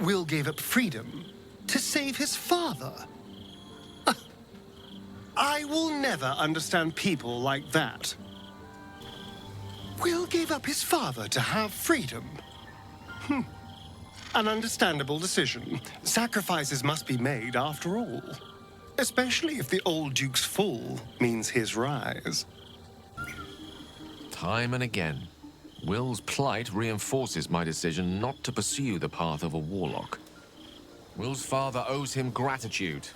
Wyll gave up freedom to save his father. I will never understand people like that. Wyll gave up his father to have freedom. An understandable decision. Sacrifices must be made after all. Especially if the old Duke's fall means his rise. Time and again, Wyll's plight reinforces my decision not to pursue the path of a warlock. Wyll's father owes him gratitude.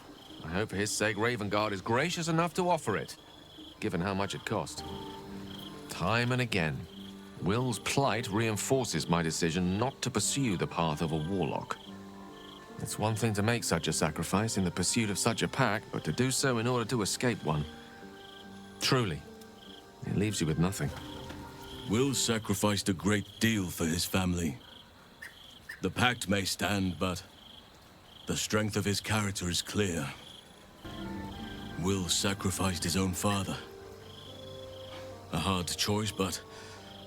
I hope for his sake Ravengard is gracious enough to offer it, given how much it cost. Time and again, Wyll's plight reinforces my decision not to pursue the path of a warlock. It's one thing to make such a sacrifice in the pursuit of such a pact, but to do so in order to escape one. Truly, it leaves you with nothing. Wyll sacrificed a great deal for his family. The pact may stand, but the strength of his character is clear. Wyll sacrificed his own father. A hard choice, but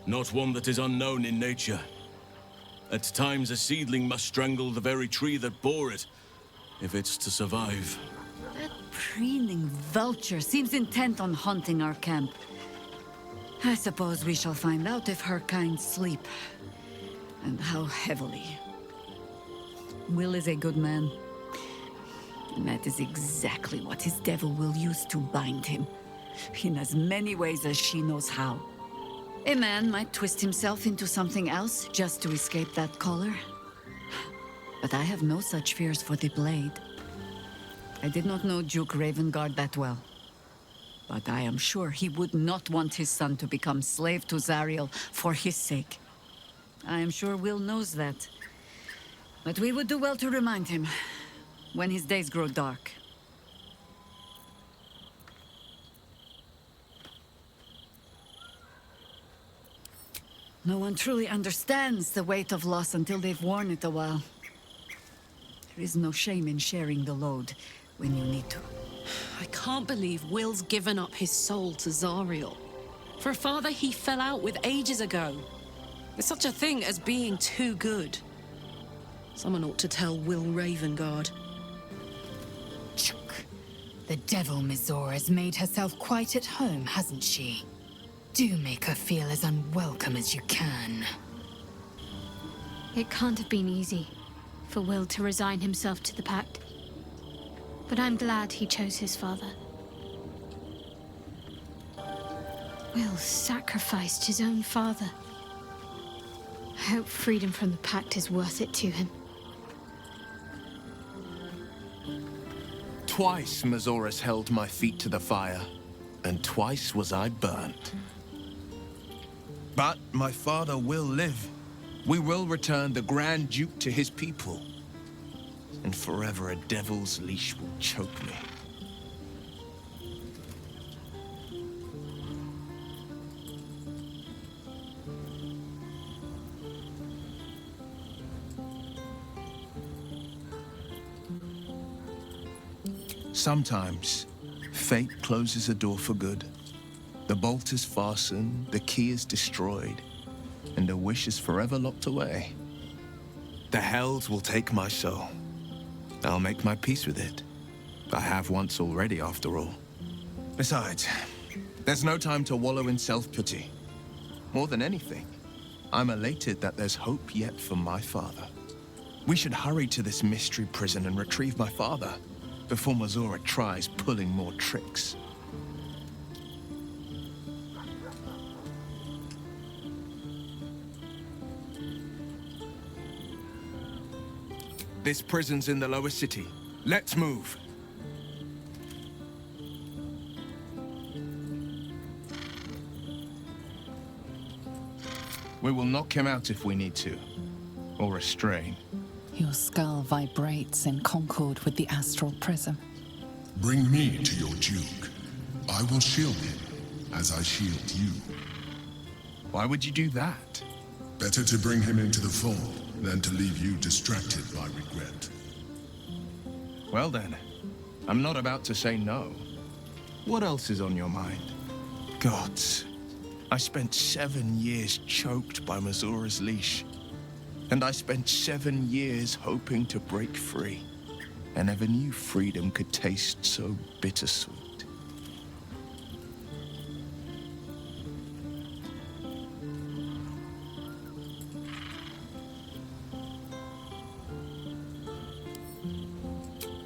not one that is unknown in nature. At times, a seedling must strangle the very tree that bore it, if it's to survive. That preening vulture seems intent on haunting our camp. I suppose we shall find out if her kind sleep, and how heavily. Wyll is a good man, and that is exactly what his devil will use to bind him, in as many ways as she knows how. A man might twist himself into something else just to escape that collar. But I have no such fears for the blade. I did not know Duke Ravengard that well. But I am sure he would not want his son to become slave to Zariel for his sake. I am sure Wyll knows that. But we would do well to remind him when his days grow dark. No one truly understands the weight of loss until they've worn it a while. There is no shame in sharing the load when you need to. I can't believe Wyll's given up his soul to Zariel. For a father he fell out with ages ago. There's such a thing as being too good. Someone ought to tell Wyll Ravengard. Chuk. The devil Mizora has made herself quite at home, hasn't she? Do make her feel as unwelcome as you can. It can't have been easy for Wyll to resign himself to the pact. But I'm glad he chose his father. Wyll sacrificed his own father. I hope freedom from the pact is worth it to him. Twice Mazoras held my feet to the fire, and twice was I burnt. But my father will live. We will return the Grand Duke to his people. And forever a devil's leash will choke me. Sometimes, fate closes a door for good. The bolt is fastened, the key is destroyed, and the wish is forever locked away. The Hells will take my soul. I'll make my peace with it. I have once already, after all. Besides, there's no time to wallow in self-pity. More than anything, I'm elated that there's hope yet for my father. We should hurry to this mystery prison and retrieve my father before Mazora tries pulling more tricks. This prison's in the lower city. Let's move. We will knock him out if we need to, or restrain. Your skull vibrates in concord with the astral prism. Bring me to your Duke. I will shield him, as I shield you. Why would you do that? Better to bring him into the fold than to leave you distracted by regret. Well then, I'm not about to say no. What else is on your mind? Gods, I spent 7 years choked by Mazora's leash. And I spent 7 years hoping to break free. I never knew freedom could taste so bittersweet.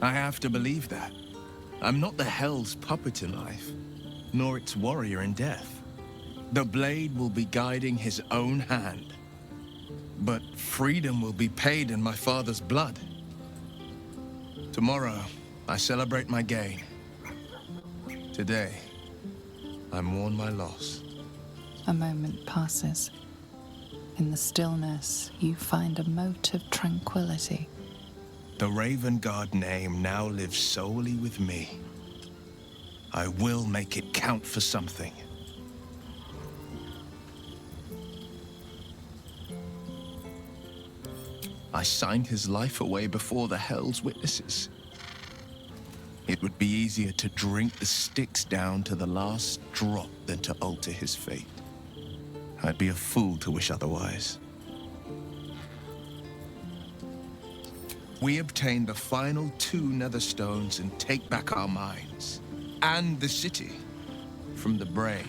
I have to believe that. I'm not the Hell's puppet in life, nor its warrior in death. The blade will be guiding his own hand. But freedom will be paid in my father's blood. Tomorrow, I celebrate my gain. Today, I mourn my loss. A moment passes. In the stillness, you find a mote of tranquility. The Raven Guard name now lives solely with me. I will make it count for something. I signed his life away before the Hell's witnesses. It would be easier to drink the sticks down to the last drop than to alter his fate. I'd be a fool to wish otherwise. We obtain the final 2 nether stones and take back our minds, and the city, from the brain.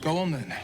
Go on then.